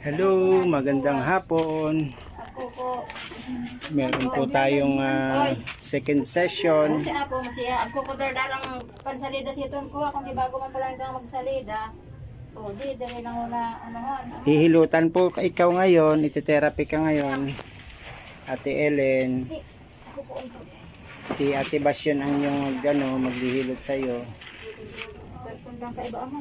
Hello, magandang hapon. Ako po. Meron po tayong second session. Masya po, masya. Ako ko darang pansalida si Ton ko. Kung di bago man pala kang magsalida. O, di lang una, ano. Hihilutan po ikaw ngayon, iti-therapy ka ngayon. Ate Ellen, Di, ako po. si Ate Basyon ang yung maghihilot sa iyo. Telepon lang sa iba mo.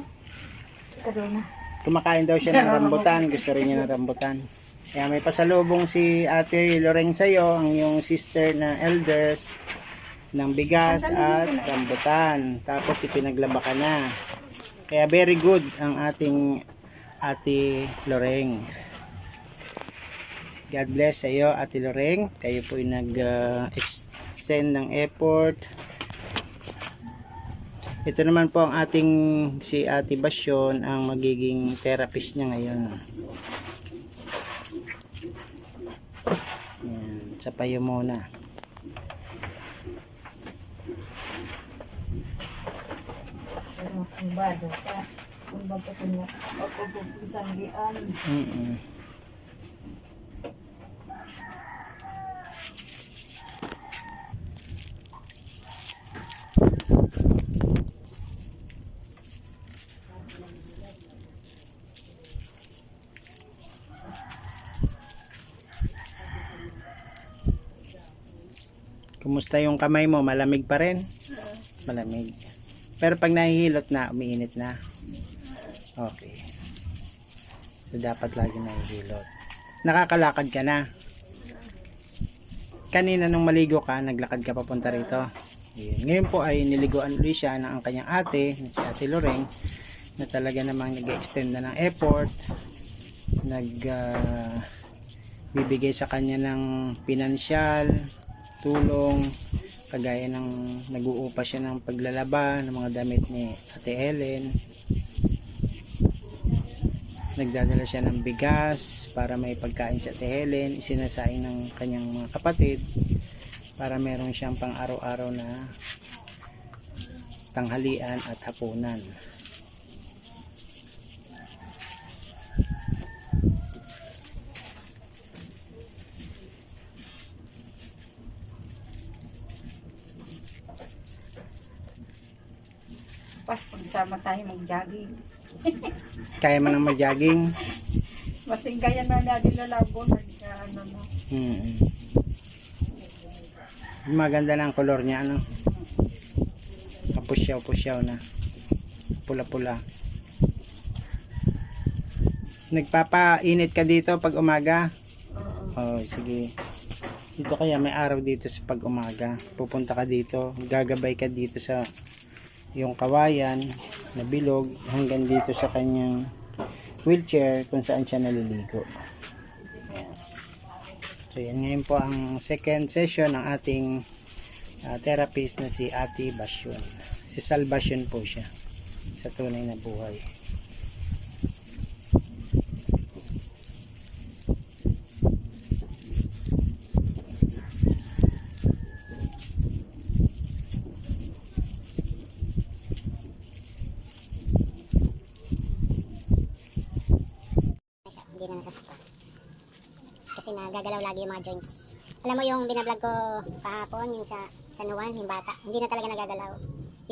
Ikaw na. Kumakain daw siya ng rambutan, gusto rin niya ng rambutan. Kaya may pasalubong si Ate Loreng sa iyo, ang yung sister na elders ng bigas at rambutan. Tapos ipinaglaba ka na. Kaya very good ang ating Ate Loreng. God bless sa iyo, Ate Loreng. Kayo po ay nag-extend ng effort. Ito naman po ang ating si Ate Basyon, ang magiging therapist niya ngayon. Yan, sapayo muna. Ang bado ka. Ang bado ko na. Ako po isang dian. Kumusta yung kamay mo? Malamig pa rin? Malamig. Pero pag nahihilot na, umiinit na. Okay. So, dapat lagi nahihilot. Nakakalakad ka na. Kanina nung maligo ka, naglakad ka papunta rito. Ayan. Ngayon po ay niliguan ulit siya ng ang kanyang ate, si Ate Loreng, na talaga namang nag-extend na ng effort. Bibigay sa kanya ng pinansyal, tulong, kagaya ng nag-uupa siya ng paglalaba ng mga damit ni Ate Ellen. Nagdadala siya ng bigas para may pagkain si Ate Helen, isinasaing ng kanyang mga kapatid para meron siyang pang araw-araw na tanghalian at hapunan. Pas, pagsama tayo mag-jogging. Kaya mo nang mag-jogging? Masing kaya na natin lalabo. Ano no. Maganda na ang color niya, ano? Kapusyaw-pusyaw na. Pula-pula. Nagpapainit ka dito pag umaga? Oh, sige. Dito kaya may araw dito sa pag umaga. Pupunta ka dito, gagabay ka dito sa yung kawayan na bilog hanggang dito sa kanyang wheelchair kung saan siya naliligo. Ayan. So yan, ngayon po ang second session ng ating therapist na si Ate Basyon. Si Salvation po siya sa tunay na buhay. Hindi na nasasaktan kasi nagagalaw lagi yung mga joints. Alam mo yung binablog ko kahapon, yung sa Nuwan, yung bata, hindi na talaga nagagalaw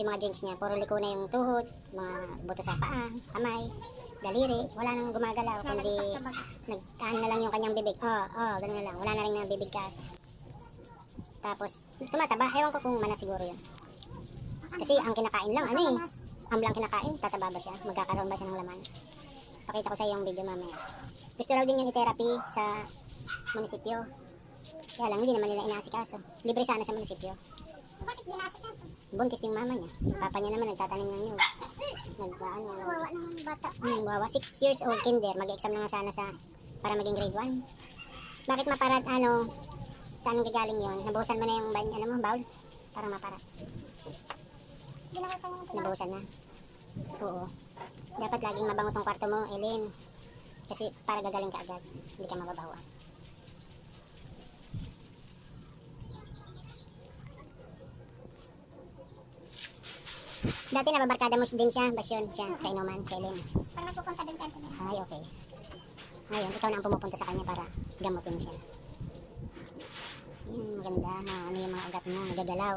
yung mga joints niya, puro liko na yung tuhod, mga buto sa paa, kamay, daliri, wala nang gumagalaw, kundi nagkaan na lang yung kanyang bibig. Ganun na lang, wala na rin na bibigkas. Tapos tumataba, ewan ko kung mana siguro yun, kasi ang kinakain lang amblang kinakain, tataba ba siya, magkakaroon ba siya ng laman. Pakita ko sa iyo yung video mamaya. Gusto raw din yung i-therapy sa munisipyo. Kaya lang hindi naman nila inaasikaso. Libre sana sa munisipyo. Bakit di inaasikaso? Buntis yung mama niya. Yung papa niya naman nagtatanim ng nyug. Wawa ng bata. Wawa. 6 years old kinder. Mag-exam na nga sana para maging grade 1. Bakit maparat saan gagaling yun? Nabuhusan mo na yung bowl? Para maparat. Nabuhusan na. Oo. Dapat laging mabango tong kwarto mo, Ellen. Kasi para gagaling ka agad. Hindi ka mababawan. Dati nababarkada mo din siya, Basyon, siya, sa inuman, si Ellen. Parang nagpupunta din ka. Ay, okay. Ngayon, ikaw na ang pumupunta sa kanya para gamutin siya. Maganda na ano yung mga ugat mo, nagagalaw.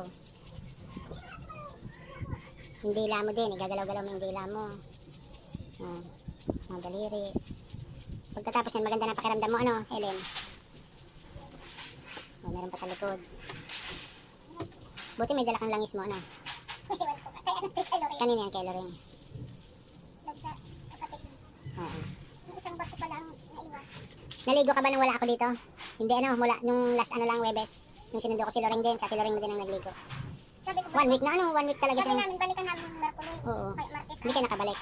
Yung dila mo din, igagalaw-galaw mo yung dila mo. Mga daliri. Pagkatapos yan, maganda na pakiramdam mo, ano, Helen? Meron pa sa likod. Buti may dala kang langis mo, ano? Kanina yan, kay Lorraine. Oo. Isang bato pa lang naiwan. Naligo ka ba nung wala ako dito? Hindi, ano, mula nung last ano lang, Webes. Nung sinundo ko si Lorraine din, sa ati Lorraine mo din ang nagligo. Sabi ko, 1 week na, ano, 1 week talaga sabi siya. namin, balikan namin Merkulis. Oo. Martes. Hindi ka nakabalik.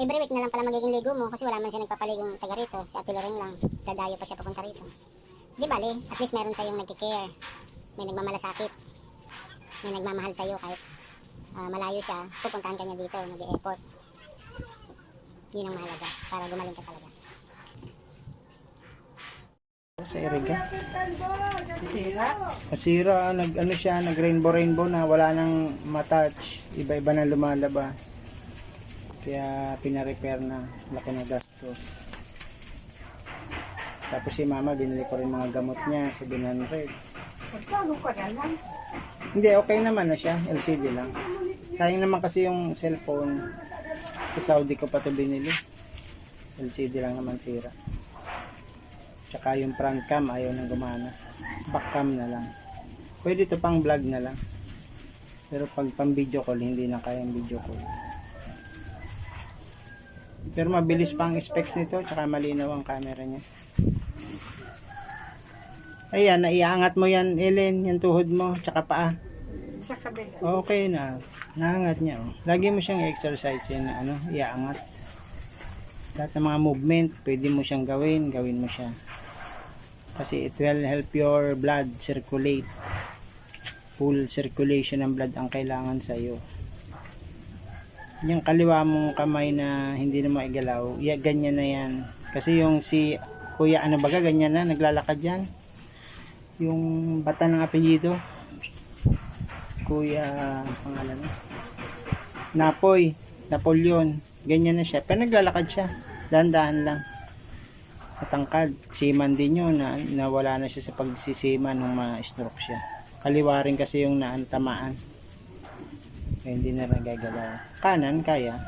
Every week na lang pala magiging ligo mo kasi wala man siya nagpapaligong taga rito. Si ati Lorraine lang. Dadayo pa siya papunta rito. Di bali, at least meron siya yung nagkikare. May nagmamalasakit. May nagmamahal sa'yo kahit malayo siya. Pupuntahan ka niya dito, nag-e-airport. Yun ang mahalaga para gumaling ka talaga. Sa iriga. Masira, ano siya, nag rainbow na wala nang matouch. Iba-iba na lumalabas. Kaya pina-repair na, laki na gastos. Tapos si mama, binili ko rin mga gamot niya, 700. Hindi, okay naman na siya, LCD lang. Sayang naman kasi yung cellphone, sa Saudi ko pa ito binili. LCD lang naman sira. Tsaka yung front cam ayaw nang gumana. Back cam na lang. Pwede ito pang vlog na lang. Pero pag pang video call, hindi na kayang video call. Pero mabilis pa ang specs nito, tsaka malinaw ang camera niya. Ayan, naiangat mo yan, Ellen, yung tuhod mo, tsaka paa. Sa kabila. Okay na, naangat niya. Oh. Lagi mo siyang exercise yan na ano, iaangat. Lahat ng mga movement, pwede mo siyang gawin mo siya. Kasi it will help your blood circulate. Full circulation ng blood ang kailangan sa iyo. Yung kaliwa mong kamay na hindi na maigalaw, ganyan na yan. Kasi yung si Kuya ano baga, ganyan na, naglalakad yan. Yung bata ng apelyido, Kuya, pangalan mo? Napoleon, ganyan na siya. Pero naglalakad siya, dahan-dahan lang. Matangkad, seaman din yun, nawala na siya sa pagsisiman nung ma-stroke siya. Kaliwa rin kasi yung tamaan. Kaya hindi na nagagalaw. Kanan, kaya.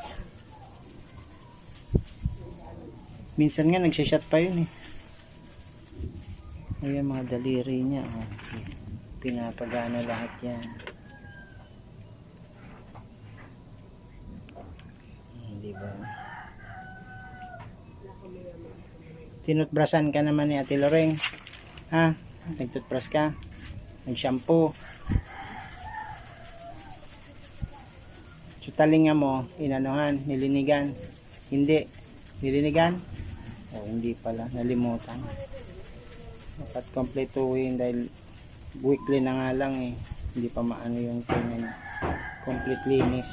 Minsan nga nagsishot pa yun eh. Ayan mga daliri niya. Oh. Pinapagana lahat yan. Diba? Tinutbrasan ka naman ni Ate Loreng. Ha? Nagtutbrush ka? Nag-shampoo? So talinga mo, inanuhan, nilinigan. Hindi. Nilinigan? O hindi pala, nalimutan. Dapat kompletuhin dahil weekly na nga lang eh. Hindi pa maano yung tingnan niya. Complete linis.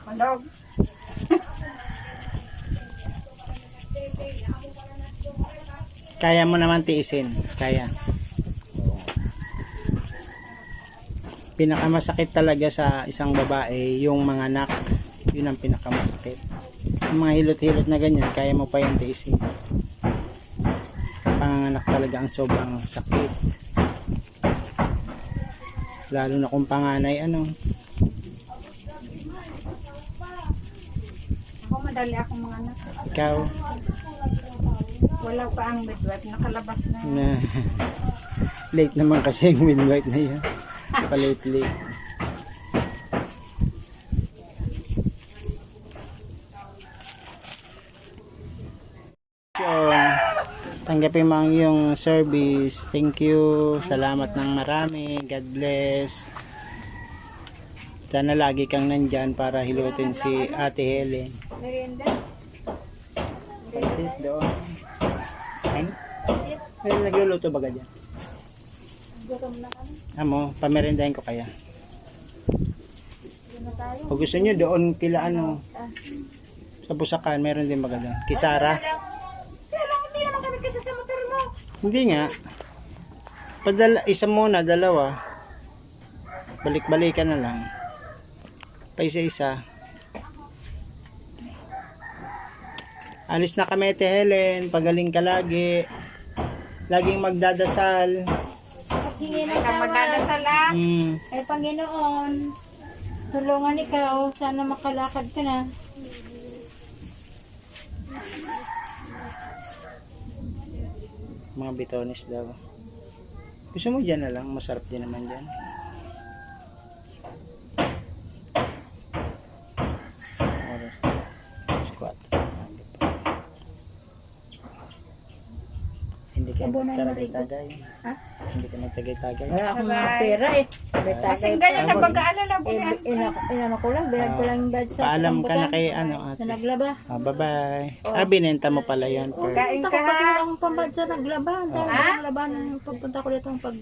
Mandog. Kaya mo naman tiisin. Kaya. Pinakamasakit talaga sa isang babae, yung mga anak. Yun ang pinakamasakit. Yung mga hilot-hilot na ganyan, kaya mo pa yung tiisin. Panganganak talaga ang sobrang sakit. Lalo na kung panganay, ano. Ako madali akong mga anak. Ikaw, Wala pa ang midwife, nakalabas na. na late naman kasi yung midwife na yan. Pa-late. So, tanggal tanggapin mo ang iyong service. Thank you. Salamat ng marami. God bless. Sana lagi kang nandyan para hilutin si Ate Helen. Merienda. Pansit doon. Ay, Pansit. ay nagluluto ba ka dyan? Gutom na kami. Amo, pamerendahin ko kaya. Doon na tayo. Kung gusto nyo doon kila ano, sa Busakan, meron din baga doon. Kisara. Pero hindi naman kami kasi sa motor mo. Hindi nga. Isa muna, dalawa. Balik-balikan na lang. Paisa-isa. Alis na kami, Ate Helen. Pagaling ka lagi. Laging magdadasal. Hingi ng tawad. Ay Panginoon, tulungan ikaw. Sana makalakad ka na. Mga bitonis daw. Gusto mo dyan na lang? Masarap din naman dyan. Oras. Squat. Hindi ka Abonan mo tagay-tagay. Ha? Hindi ka magtagay-tagay. Wala akong mga pera eh. Kasing ganyan na pagkaalala ko yan. Inano ko lang, binag ko lang yung badge sa Paalam ka na rambutan. kay ano Sa ate. naglaba. Bye-bye. Binenta mo pala yan. Kain Punta ka ko kasi ha. wala akong pambad sa naglaba. Ang dami ng laban. Pagpunta ko dito pag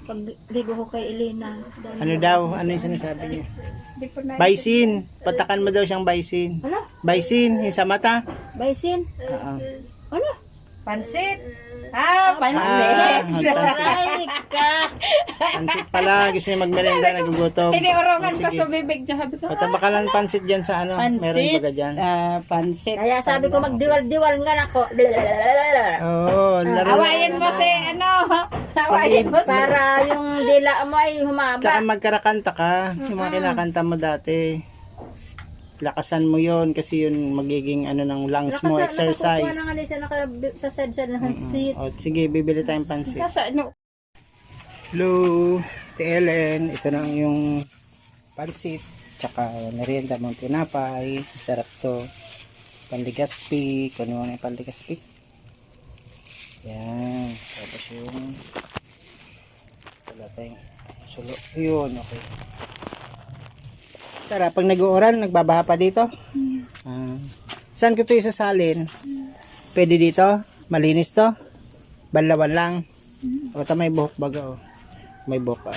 pag ligo ko kay Elena. Dami Ano daw? Ano yung sinasabi niya? Hindi ko na. Baisin. Patakan mo daw siyang baisin. Ano? Baisin. Yung sa mata. Baisin? Oo. Ano? Pansit. Ah, Pansit. pansit. Aray ka! Pansit pala. Gusto niya magmerenda. Nagugutom. Tiniurongan ko Sige. sa bibig niya. Sabi ko, Patabakalan pansit dyan sa ano. Meron pansit. baga dyan. Pansit. Kaya sabi ko magdiwal-diwal nga ako. Oo. Laro. Awayin mo si ano. Awayin mo si. Para yung dila mo ay humaba. Tsaka magkarakanta ka. Yung mga kinakanta mo dati. Lakasan mo yon kasi yun magiging ano ng lungs mo, Nakakuha exercise. na nga din siya nakasasad ng seat. O, sige, bibili tayong pansit. Nasa ano. Hello, Ate Ellen. Ito na yung pansit. Tsaka merienda mong tinapay. Masarap to. Panligaspi. Kunin mo na yung panligaspi. Yan. Tapos yung wala tayong sulo. Yun, okay. Tara, pag nag-uuran, nagbabaha pa dito. Saan ko ito isasalin? Pwede dito? Malinis to? Banlawan lang? O ito may buhok baga, oh. May buhok pa.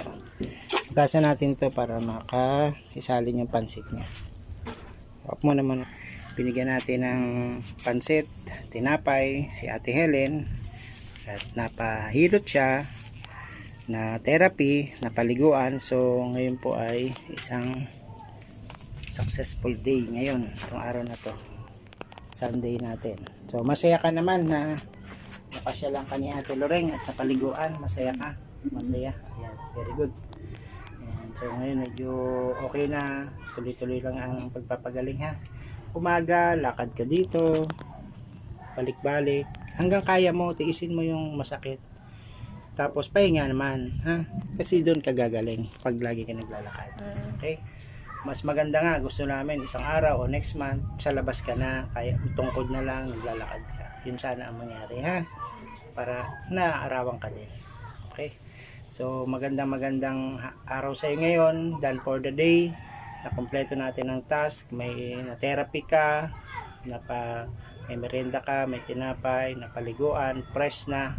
Gasa natin to para maka-isalin yung pansit niya. Huwag mo naman. Binigyan natin ng pansit, tinapay, si Ate Helen. At napahilot siya na therapy, napaliguan. So, ngayon po ay isang successful day ngayon, itong araw na to, Sunday natin. So masaya ka naman na napasya lang ka ni Ate Loreng at napaliguan. Masaya ka? Masaya. Ayan, very good. Ayan, so ngayon medyo okay na, tuloy-tuloy lang ang pagpapagaling ha. Umaga, lakad ka dito, balik-balik hanggang kaya mo, tiisin mo yung masakit, tapos pahinga naman ha, kasi doon ka gagaling pag lagi ka naglalakad. Okay, mas maganda nga, gusto namin isang araw o next month sa labas ka na, kaya tungkod na lang naglalakad ka. Yun sana ang mangyari ha, para naaarawan ka din. Okay, so magandang araw sa iyo ngayon, done for the day. Nakompleto natin ang task, may na-therapy ka, may merienda ka, may tinapay, napaliguan, fresh na.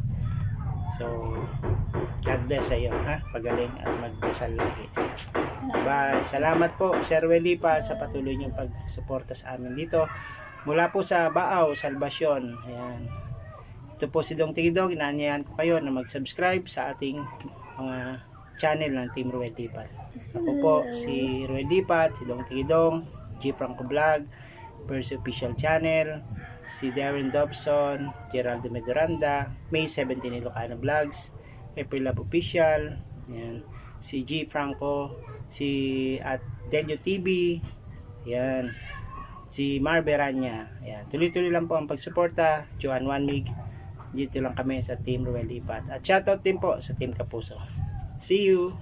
So God bless sa iyo ha, pagaling at magdasal lagi. Bye. Salamat po Sir Welipa sa patuloy niyong pagsuporta sa amin dito mula po sa Baaw, Salvasyon. Ayan. Ito po si Dong Tigidong. Inaanyayahan ko kayo na mag-subscribe sa ating mga channel ng Team Ruel Dipat. Ako po si Ruel Dipat, si Dong Tigidong, G. Franco Vlog, Percy Official Channel, si Darren Dobson, Geraldo Medoranda, May 17 Ilocano Vlogs, April Love Official, yan, si G. Franco, si at Delio TV, yan, si Marberanya. Yan, tuloy-tuloy lang po ang pagsuporta. Joan Wanmig, dito lang kami sa Team Ruel Lipat. At shoutout din po sa Team Kapuso. See you!